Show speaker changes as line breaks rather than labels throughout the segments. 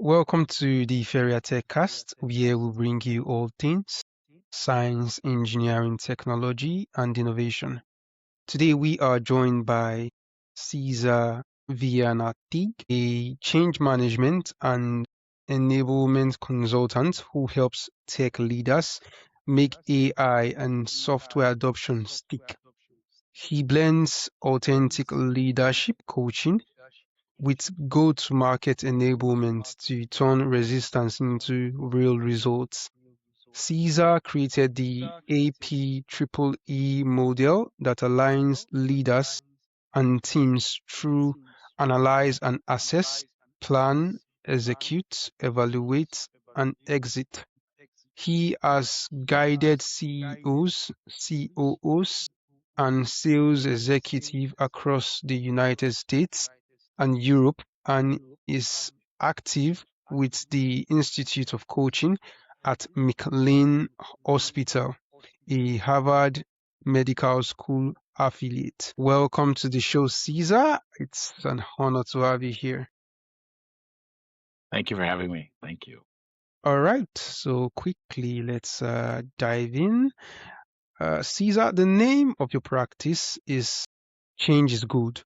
Welcome to the Feria Techcast, where we bring you all things science, engineering, technology, and innovation. Today we are joined by Cesar Viana Teague, a change management and enablement consultant who helps tech leaders make AI and software adoption stick. He blends authentic leadership coaching with go-to-market enablement to turn resistance into real results. Caesar created the A.P.E.E. model that aligns leaders and teams through analyze and assess, plan, execute, evaluate, and exit. He has guided CEOs, COOs, and sales executives across the United States and Europe and is active with the Institute of Coaching at McLean Hospital, a Harvard Medical School affiliate. Welcome to the show, Caesar. It's an honor to have you here.
Thank you for having me. Thank you.
All right, so quickly, let's dive in. Caesar, the name of your practice is Change is Good,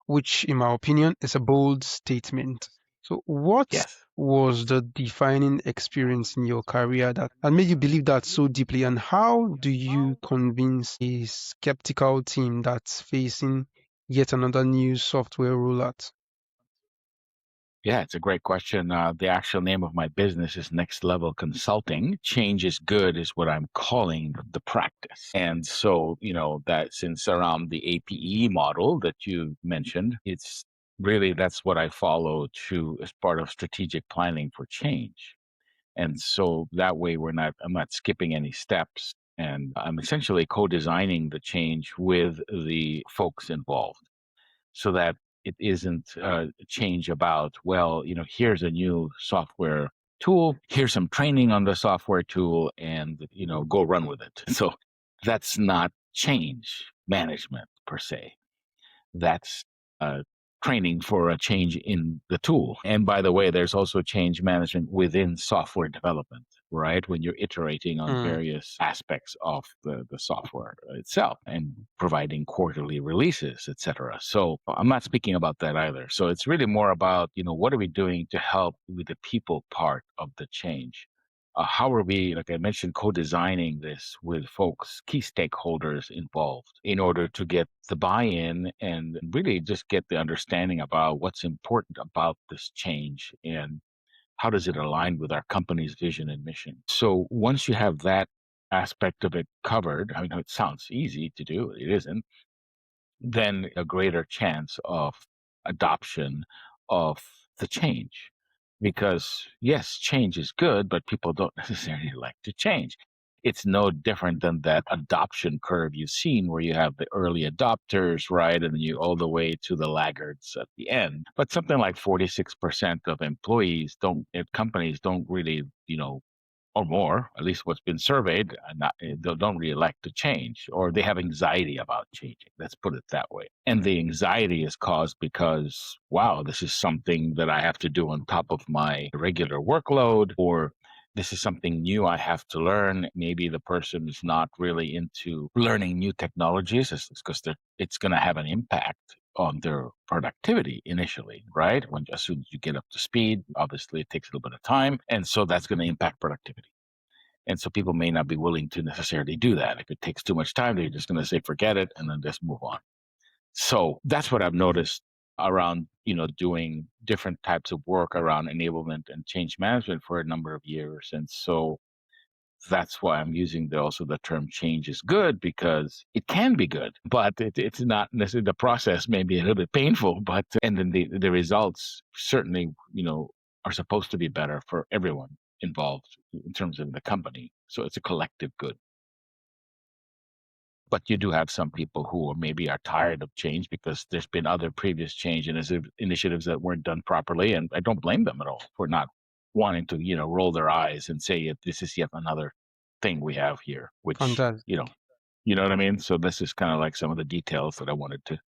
which, in my opinion, is a bold statement. So, what
Yes.
was the defining experience in your career that made you believe that so deeply? And how do you convince a skeptical team that's facing yet another new software rollout?
Yeah, it's a great question. The actual name of my business is Next Level Consulting. Change is Good is what I'm calling the practice. And so, that since around the A.P.E.E.E. model that you mentioned, it's really that's what I follow to as part of strategic planning for change. And so that way I'm not skipping any steps. And I'm essentially co-designing the change with the folks involved, so that it isn't a change about, well, here's a new software tool, here's some training on the software tool, and, go run with it. So that's not change management per se. That's training for a change in the tool. And by the way, there's also change management within software development, right? When you're iterating on various aspects of the software itself and providing quarterly releases, etc. So I'm not speaking about that either. So it's really more about, what are we doing to help with the people part of the change? How are we, like I mentioned, co-designing this with folks, key stakeholders involved in order to get the buy-in and really just get the understanding about what's important about this change and how does it align with our company's vision and mission. So once you have that aspect of it covered, I mean, it sounds easy to do, it isn't, then a greater chance of adoption of the change. Because yes, change is good, but people don't necessarily like to change. It's no different than that adoption curve you've seen where you have the early adopters, right? And then you all the way to the laggards at the end. But something like 46% of employees companies don't really, or more, at least what's been surveyed, they don't really like to change, or they have anxiety about changing. Let's put it that way. And the anxiety is caused because, wow, this is something that I have to do on top of my regular workload, or this is something new I have to learn. Maybe the person is not really into learning new technologies because it's going to have an impact on their productivity initially, right? As soon as you get up to speed, obviously it takes a little bit of time. And so that's going to impact productivity. And so people may not be willing to necessarily do that. If it takes too much time, they're just going to say, forget it, and then just move on. So that's what I've noticed around, doing different types of work around enablement and change management for a number of years. And so that's why I'm using also the term change is good, because it can be good, but it's not necessarily, the process may be a little bit painful, and then the results certainly, are supposed to be better for everyone involved in terms of the company. So it's a collective good. But you do have some people who maybe are tired of change because there's been other previous change initiatives that weren't done properly. And I don't blame them at all for not wanting to, roll their eyes and say, this is yet another thing we have here, which,
Fantastic.
you know what I mean? So this is kind of like some of the details that I wanted to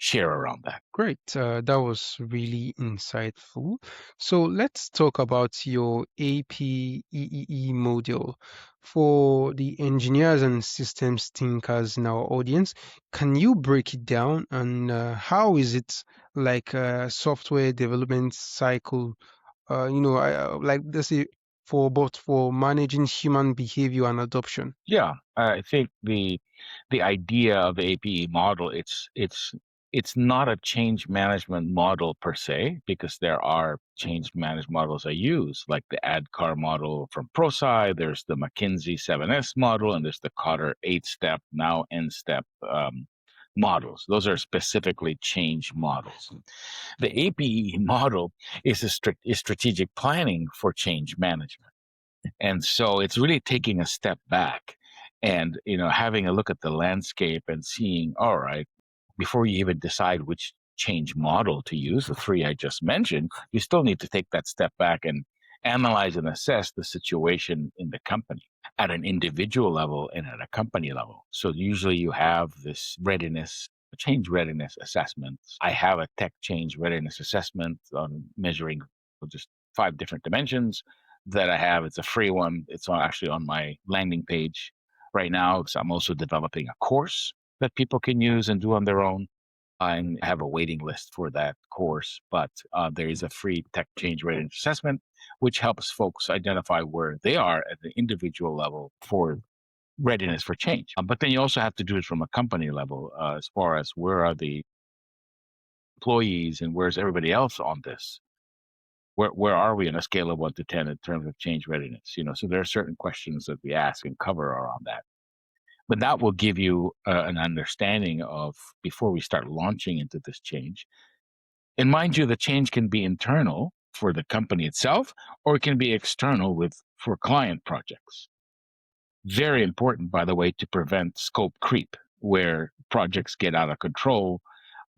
share around that.
Great. That was really insightful. So let's talk about your A.P.E.E.E module. For the engineers and systems thinkers in our audience, can you break it down and how is it like a software development cycle? Like let's say for managing human behavior and adoption.
Yeah, I think the idea of the A.P.E.E.E model, it's not a change management model per se, because there are change management models I use, like the ADKAR model from ProSci, there's the McKinsey 7S model, and there's the Cotter 8-step, now N-step models. Those are specifically change models. The A.P.E.E.E model is is strategic planning for change management. And so it's really taking a step back and, having a look at the landscape and seeing, all right, before you even decide which change model to use, the three I just mentioned, you still need to take that step back and analyze and assess the situation in the company at an individual level and at a company level. So usually you have this change readiness assessment. I have a tech change readiness assessment on measuring just 5 different dimensions that I have. It's a free one. It's actually on my landing page right now. So I'm also developing a course that people can use and do on their own. And I have a waiting list for that course, but there is a free tech change readiness assessment, which helps folks identify where they are at the individual level for readiness for change. But then you also have to do it from a company level, as far as where are the employees and where's everybody else on this. Where are we on a scale of 1 to 10 in terms of change readiness? So there are certain questions that we ask and cover around that. But that will give you an understanding of, before we start launching into this change. And mind you, the change can be internal for the company itself, or it can be external for client projects. Very important, by the way, to prevent scope creep, where projects get out of control.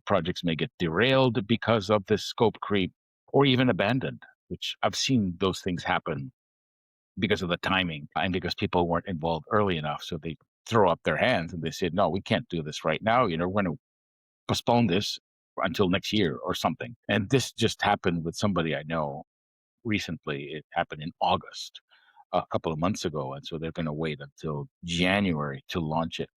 Projects may get derailed because of this scope creep, or even abandoned, which I've seen those things happen because of the timing and because people weren't involved early enough. So they throw up their hands and they said, no, we can't do this right now. We're going to postpone this until next year or something. And this just happened with somebody I know recently. It happened in August, a couple of months ago. And so they're going to wait until January to launch it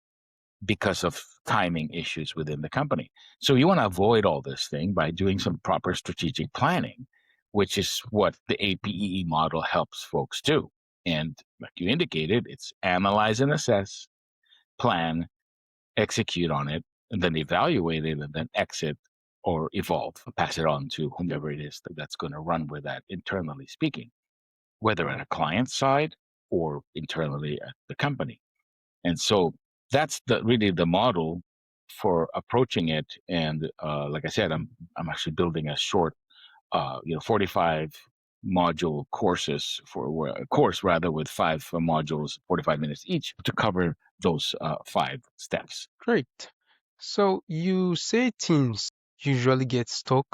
because of timing issues within the company. So you want to avoid all this thing by doing some proper strategic planning, which is what the A.P.E.E.E model helps folks do. And like you indicated, it's analyze and assess, plan, execute on it, and then evaluate it, and then exit or evolve, pass it on to whomever it is that's going to run with that, internally speaking, whether at a client side or internally at the company. And so that's really the model for approaching it. And like I said, I'm actually building a short, 45 module courses for a course rather, with 5 modules, 45 minutes each, to cover those 5 steps.
Great. So you say teams usually get stuck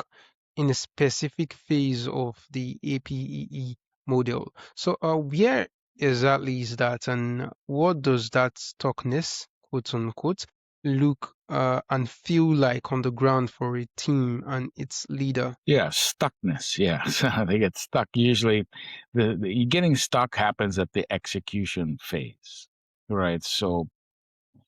in a specific phase of the A.P.E.E.E model. So where exactly is that, and what does that stuckness, quote unquote, look and feel like on the ground for a team and its leader?
Yeah, stuckness. Yeah, so they get stuck. Usually, the getting stuck happens at the execution phase, right? So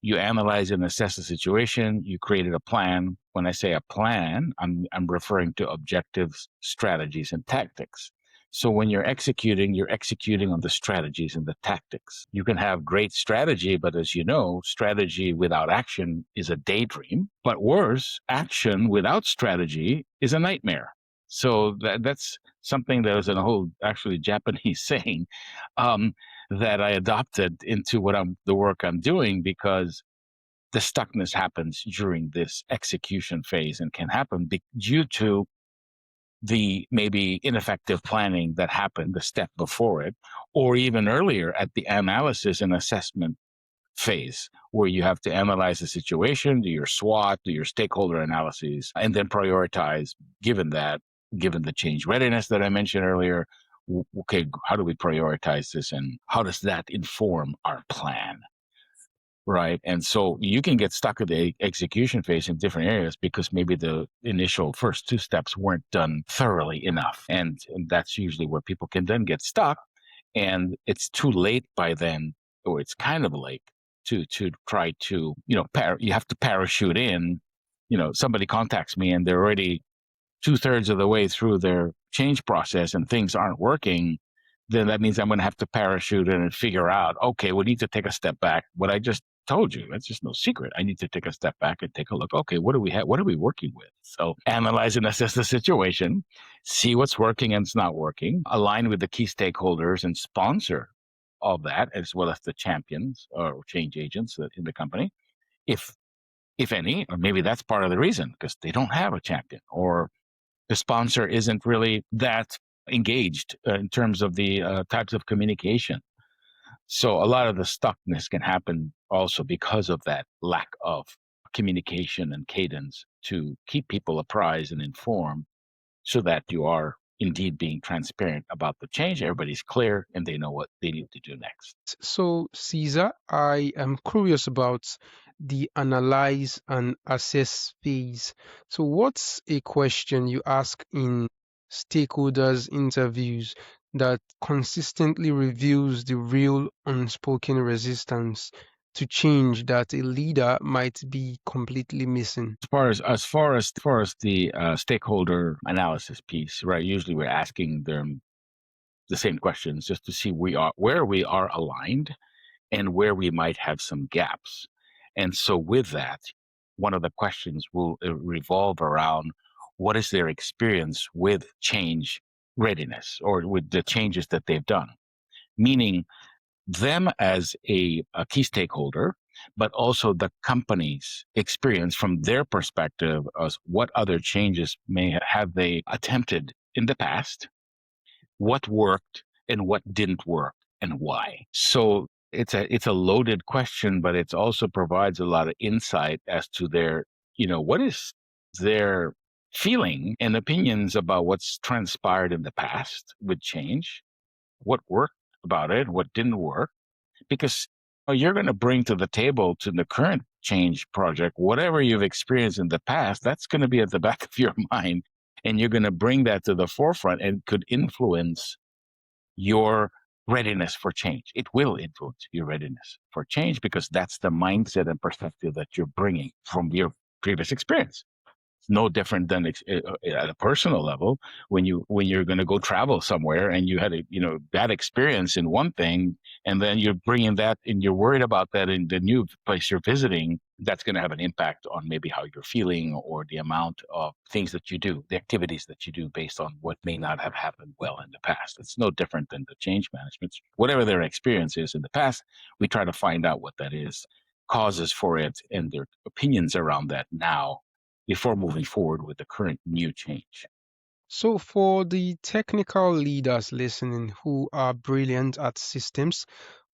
you analyze and assess the situation. You created a plan. When I say a plan, I'm referring to objectives, strategies, and tactics. So when you're executing on the strategies and the tactics. You can have great strategy, but as you know, strategy without action is a daydream. But worse, action without strategy is a nightmare. So that's something that is a whole actually Japanese saying. That I adopted into the work I'm doing, because the stuckness happens during this execution phase and can happen due to the maybe ineffective planning that happened the step before it, or even earlier at the analysis and assessment phase, where you have to analyze the situation, do your SWOT, do your stakeholder analyses, and then prioritize. Given the change readiness that I mentioned earlier, okay, how do we prioritize this, and how does that inform our plan? right? And so you can get stuck at the execution phase in different areas because maybe the initial first two steps weren't done thoroughly enough. And that's usually where people can then get stuck. And it's too late by then, or it's kind of late to try to, you have to parachute in. Somebody contacts me and they're already 2/3 of the way through their change process and things aren't working, then that means I'm going to have to parachute in and figure out, okay, we need to take a step back. What I just told you, that's just no secret. I need to take a step back and take a look. Okay, what do we have? What are we working with? So analyze and assess the situation, see what's working and it's not working, align with the key stakeholders and sponsor all that, as well as the champions or change agents in the company, if any, or maybe that's part of the reason because they don't have a champion, or the sponsor isn't really that engaged in terms of the types of communication. So a lot of the stuckness can happen also because of that lack of communication and cadence to keep people apprised and informed so that you are indeed being transparent about the change. Everybody's clear and they know what they need to do next.
So, Caesar, I am curious about the analyze and assess phase. So, what's a question you ask in stakeholders' interviews that consistently reveals the real unspoken resistance to change that a leader might be completely missing?
As far as the stakeholder analysis piece, right? Usually we're asking them the same questions just to see where we are aligned and where we might have some gaps. And so with that, one of the questions will revolve around what is their experience with change readiness or with the changes that they've done, meaning them as a key stakeholder, but also the company's experience from their perspective as what other changes have they attempted in the past, what worked and what didn't work and why. So it's a loaded question, but it also provides a lot of insight as to their, what is their feeling and opinions about what's transpired in the past with change, what worked about it, what didn't work, because you're going to bring to the table to the current change project whatever you've experienced in the past. That's going to be at the back of your mind, and you're going to bring that to the forefront and could influence your readiness for change. It will influence your readiness for change because that's the mindset and perspective that you're bringing from your previous experience. It's no different than at a personal level when you're going to go travel somewhere and you had a bad experience in one thing, and then you're bringing that and you're worried about that in the new place you're visiting. That's going to have an impact on maybe how you're feeling or the amount of things that you do, the activities that you do based on what may not have happened well in the past. It's no different than the change management. Whatever their experience is in the past, we try to find out what that is, causes for it, and their opinions around that now before moving forward with the current new change.
So, for the technical leaders listening who are brilliant at systems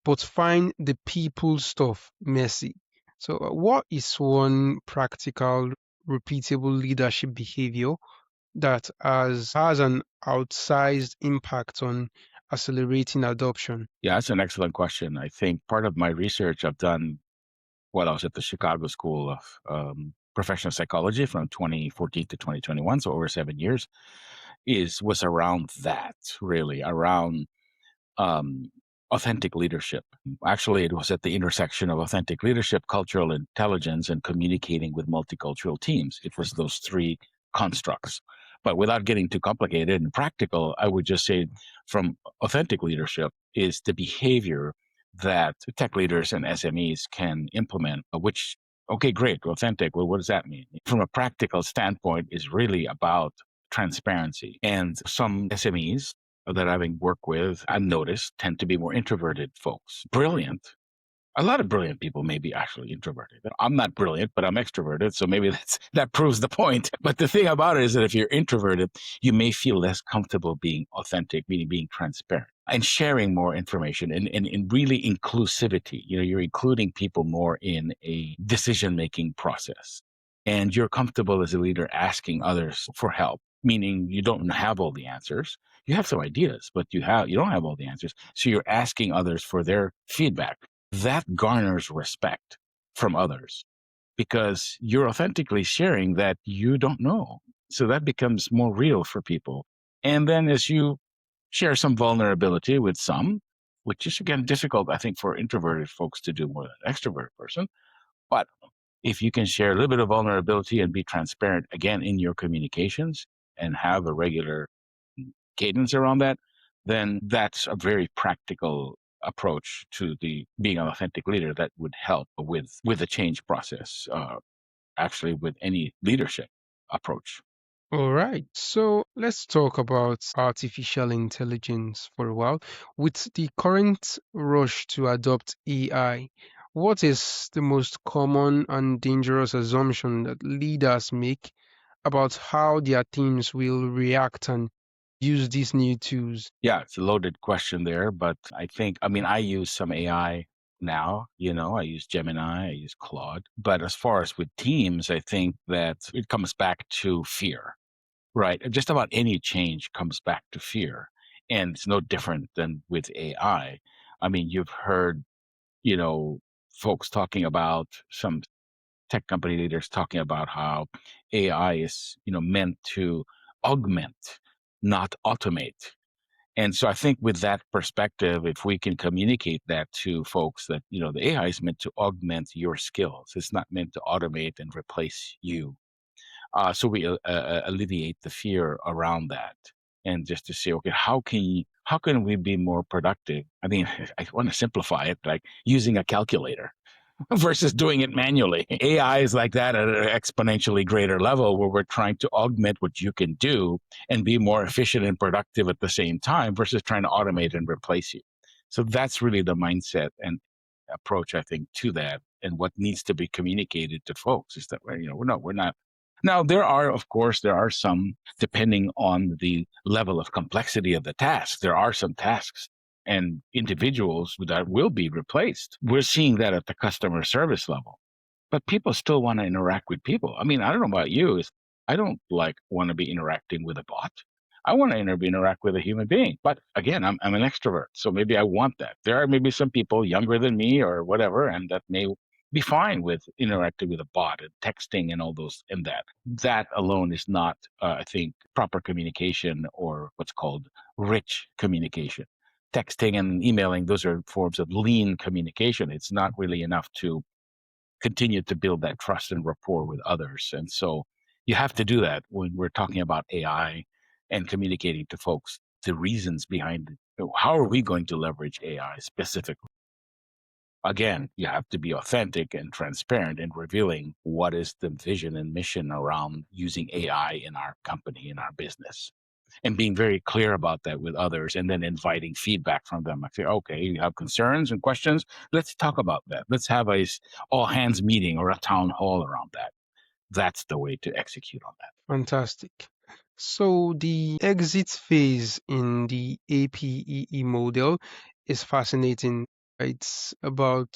but find the people stuff messy, so what is one practical, repeatable leadership behavior that has an outsized impact on accelerating adoption?
Yeah, that's an excellent question. I think part of my research I've done while I was at the Chicago School of Professional Psychology from 2014 to 2021, so over 7 years, was around that, really around um, authentic leadership. Actually, it was at the intersection of authentic leadership, cultural intelligence, and communicating with multicultural teams. It was those three constructs. But without getting too complicated and practical, I would just say from authentic leadership is the behavior that tech leaders and SMEs can implement, which, okay, great, authentic. Well, what does that mean? From a practical standpoint, is really about transparency. And some SMEs that I've worked with, I've noticed tend to be more introverted folks. Brilliant. A lot of brilliant people may be actually introverted. I'm not brilliant, but I'm extroverted. So maybe that proves the point. But the thing about it is that if you're introverted, you may feel less comfortable being authentic, meaning being transparent and sharing more information and really inclusivity. You're including people more in a decision-making process. And you're comfortable as a leader asking others for help, meaning you don't have all the answers. You have some ideas, but you don't have all the answers. So you're asking others for their feedback. That garners respect. from others because you're authentically sharing that you don't know. So that becomes more real for people. And then as you share some vulnerability with some, which is again difficult, I think, for introverted folks to do more than an extroverted person. But if you can share a little bit of vulnerability and be transparent again in your communications and have a regular cadence around that, then that's a very practical approach to the being an authentic leader that would help with the change process, actually with any leadership approach.
All right, so let's talk about artificial intelligence for a while. With the current rush to adopt AI, what is the most common and dangerous assumption that leaders make about how their teams will react and use these new tools?
Yeah, it's a loaded question there, but I think, I mean, I use some AI now, I use Gemini, I use Claude. But as far as with teams, I think that it comes back to fear, right? Just about any change comes back to fear. And it's no different than with AI. I mean, you've heard, you know, folks talking about some tech company leaders talking about how AI is, meant to augment, not automate. And so I think with that perspective, if we can communicate that to folks that, the AI is meant to augment your skills, it's not meant to automate and replace you. So we alleviate the fear around that, and just to say, okay, how can we be more productive? I mean, I want to simplify it, like using a calculator versus doing it manually. AI is like that at an exponentially greater level where we're trying to augment what you can do and be more efficient and productive at the same time versus trying to automate and replace you. So that's really the mindset and approach, I think, to that. And what needs to be communicated to folks is that we're not. Now, of course, there are some, depending on the level of complexity of the task, there are some tasks and individuals that will be replaced. We're seeing that at the customer service level, but people still want to interact with people. I mean, I don't know about you, I don't want to be interacting with a bot. I want to interact with a human being. But again, I'm an extrovert, so maybe I want that. There are maybe some people younger than me or whatever, and that may be fine with interacting with a bot and texting and all those and that. That alone is not, I think, proper communication or what's called rich communication. Texting and emailing, those are forms of lean communication. It's not really enough to continue to build that trust and rapport with others. And so you have to do that when we're talking about AI and communicating to folks the reasons behind it. How are we going to leverage AI specifically? Again, you have to be authentic and transparent in revealing what is the vision and mission around using AI in our company, in our business, and being very clear about that with others, and then inviting feedback from them. I say, okay, you have concerns and questions. Let's talk about that. Let's have a all hands meeting or a town hall around that. That's the way to execute on that.
Fantastic. So the exit phase in the A.P.E.E.E model is fascinating. It's about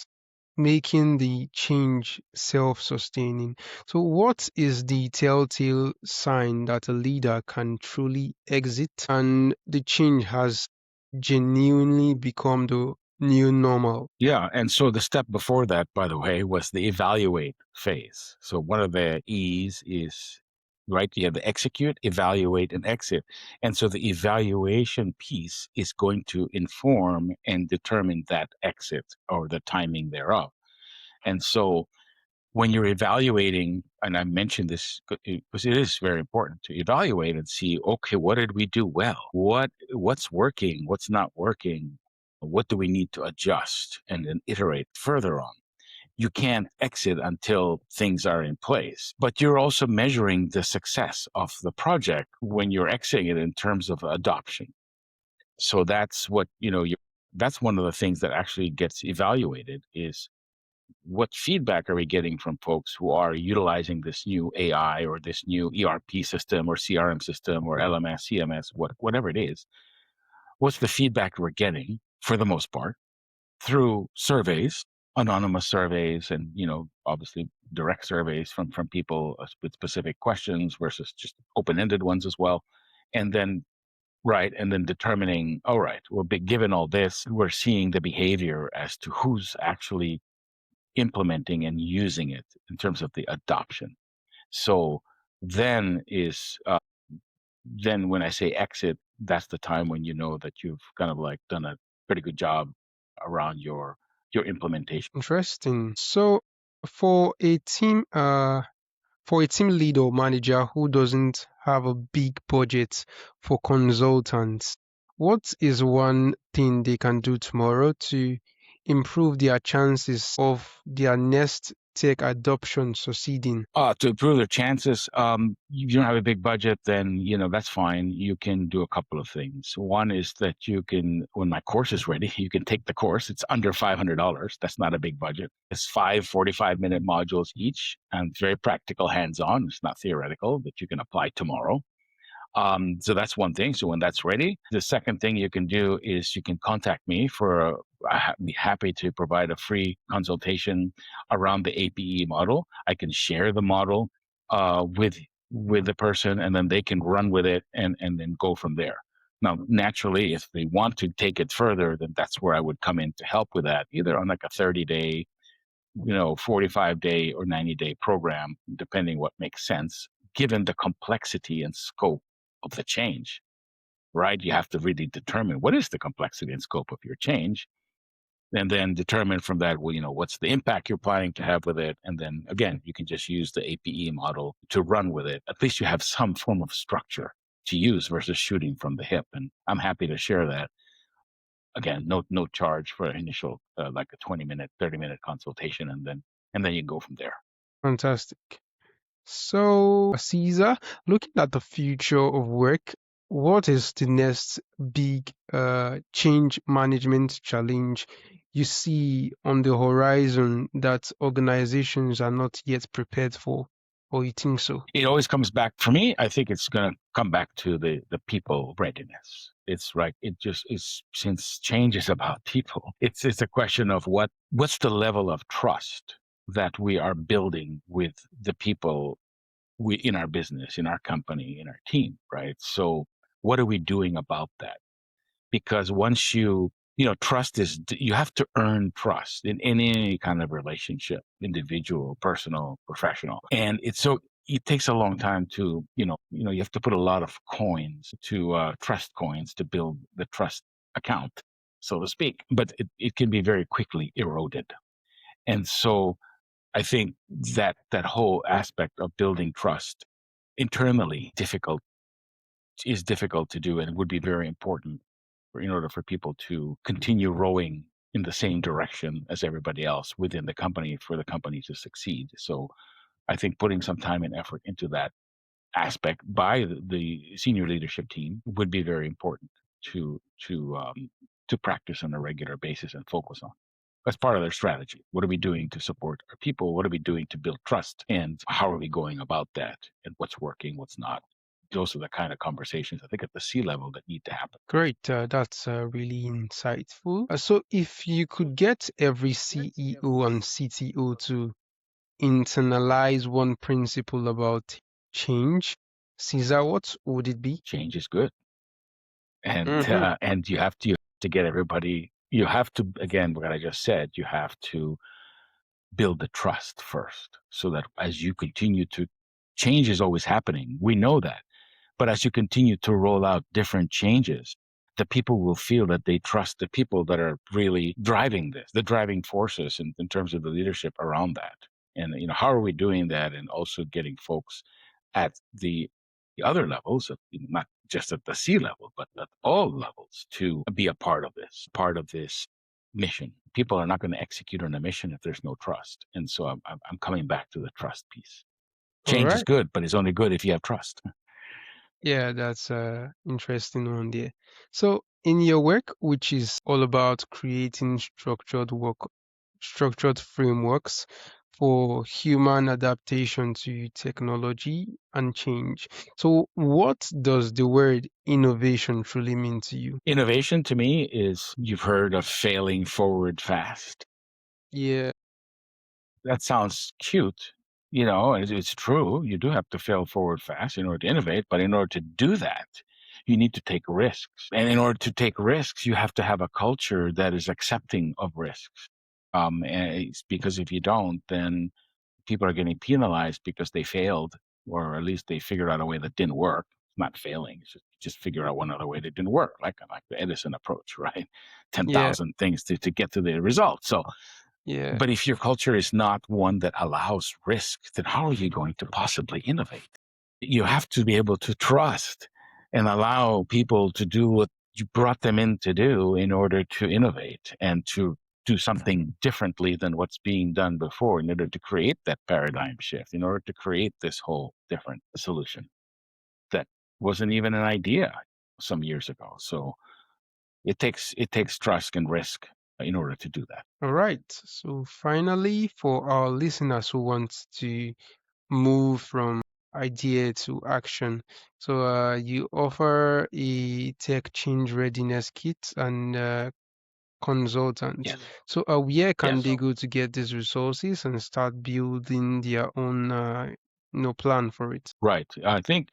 making the change self-sustaining. So what is the telltale sign that a leader can truly exit and the change has genuinely become the new normal?
Yeah. And so the step before that, by the way, was the evaluate phase. So one of the E's is, right, you have the execute, evaluate, and exit. And so the evaluation piece is going to inform and determine that exit or the timing thereof. And so when you're evaluating, and I mentioned this because it is very important to evaluate and see, okay, what did we do well? What's working? What's not working? What do we need to adjust and then iterate further on? You can't exit until things are in place, but you're also measuring the success of the project when you're exiting it in terms of adoption. So that's what, that's one of the things that actually gets evaluated is what feedback are we getting from folks who are utilizing this new AI or this new ERP system or CRM system or LMS, CMS, whatever it is? What's the feedback we're getting for the most part through surveys, anonymous surveys, and obviously direct surveys from people with specific questions versus just open-ended ones as well, and then right, and then determining, all right, well, given all this, we're seeing the behavior as to who's actually implementing and using it in terms of the adoption. So then then when I say exit, that's the time when you know that you've kind of like done a pretty good job around your implementation.
Interesting. So for a team lead or manager who doesn't have a big budget for consultants, what is one thing they can do tomorrow to improve their chances of their next tech adoption succeeding?
To improve their chances, you don't have a big budget, then that's fine. You can do a couple of things. One is that you can, when my course is ready, you can take the course. It's under $500. That's not a big budget. It's 45-minute modules each, and it's very practical, hands-on. It's not theoretical that you can apply tomorrow. So that's one thing. So when that's ready, the second thing you can do is you can contact me for I'd be happy to provide a free consultation around the A.P.E.E.E model. I can share the model with the person, and then they can run with it and then go from there. Now, naturally, if they want to take it further, then that's where I would come in to help with that, either on like a 30-day, 45-day or 90-day program, depending what makes sense, given the complexity and scope of the change, right? You have to really determine what is the complexity and scope of your change, and then determine from that, what's the impact you're planning to have with it. And then again, you can just use the A.P.E.E.E model to run with it. At least you have some form of structure to use versus shooting from the hip. And I'm happy to share that. Again, no charge for initial, like a 20-minute, 30-minute consultation, and then you go from there.
Fantastic. So, Caesar, looking at the future of work, what is the next big change management challenge you see on the horizon that organizations are not yet prepared for, or you think so?
It always comes back for me. I think it's going to come back to the people readiness. It's right. It just is, since change is about people. It's a question of what's the level of trust that we are building with the people we in our business, in our company, in our team, right? So what are we doing about that? Because once trust is, you have to earn trust in any kind of relationship, individual, personal, professional. And it takes a long time to, you have to put a lot of coins to trust coins to build the trust account, so to speak. But it can be very quickly eroded. And so I think that whole aspect of building trust internally is difficult to do, and it would be very important in order for people to continue rowing in the same direction as everybody else within the company for the company to succeed. So I think putting some time and effort into that aspect by the senior leadership team would be very important to practice on a regular basis and focus on. That's part of their strategy. What are we doing to support our people? What are we doing to build trust? And how are we going about that? And what's working, what's not? Those are the kind of conversations, I think, at the C-level that need to happen.
Great, that's really insightful. So, if you could get every CEO and CTO to internalize one principle about change, Caesar, what would it be?
Change is good. And
Mm-hmm.
and you have to get everybody, you have to, again, what I just said, you have to build the trust first, so that as you continue to, change is always happening. We know that. But as you continue to roll out different changes, the people will feel that they trust the people that are really driving this, the driving forces in terms of the leadership around that. And how are we doing that? And also getting folks at the other levels, not just at the C-level, but at all levels, to be a part of this mission. People are not going to execute on a mission if there's no trust. And so I'm coming back to the trust piece.
All
Change is
right.
good, but it's only good if you have trust.
Yeah, that's interesting one there. So, in your work, which is all about creating structured frameworks for human adaptation to technology and change. So, what does the word innovation truly mean to you?
Innovation to me is, you've heard of failing forward fast.
Yeah.
That sounds cute, and it's true. You do have to fail forward fast in order to innovate, but in order to do that, you need to take risks. And in order to take risks, you have to have a culture that is accepting of risks. And it's because if you don't, then people are getting penalized because they failed, or at least they figured out a way that didn't work. It's not failing; it's just figure out one other way that didn't work, like the Edison approach, right? ten
Yeah,
thousand things to get to the result. So,
yeah.
but if your culture is not one that allows risk, then how are you going to possibly innovate? You have to be able to trust and allow people to do what you brought them in to do in order to innovate and to do something differently than what's being done before in order to create that paradigm shift, in order to create this whole different solution that wasn't even an idea some years ago. So it takes trust and risk in order to do that.
All right. So finally, for our listeners who want to move from idea to action, so you offer a tech change readiness kit and consultant.
Yes.
So where can
Yes.
they go to get these resources and start building their own plan for it?
Right. I think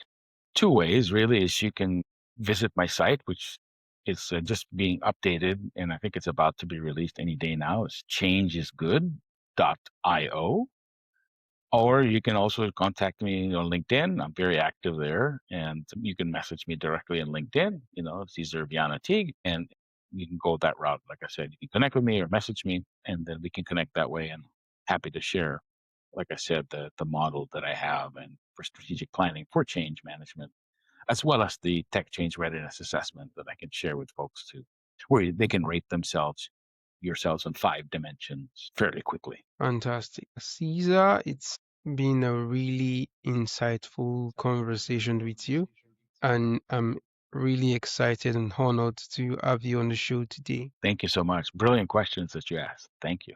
two ways really is you can visit my site, which is just being updated, and I think it's about to be released any day now. It's changeisgood.io. Or you can also contact me on LinkedIn. I'm very active there, and you can message me directly on LinkedIn, Cesar Viana Teague, and you can go that route. Like I said, you can connect with me or message me, and then we can connect that way. And happy to share, like I said, the model that I have and for strategic planning for change management, as well as the tech change readiness assessment that I can share with folks too, where they can rate yourselves on 5 dimensions fairly quickly.
Fantastic. Caesar, it's been a really insightful conversation with you, and I'm really excited and honored to have you on the show today.
Thank you so much. Brilliant questions that you asked. Thank you.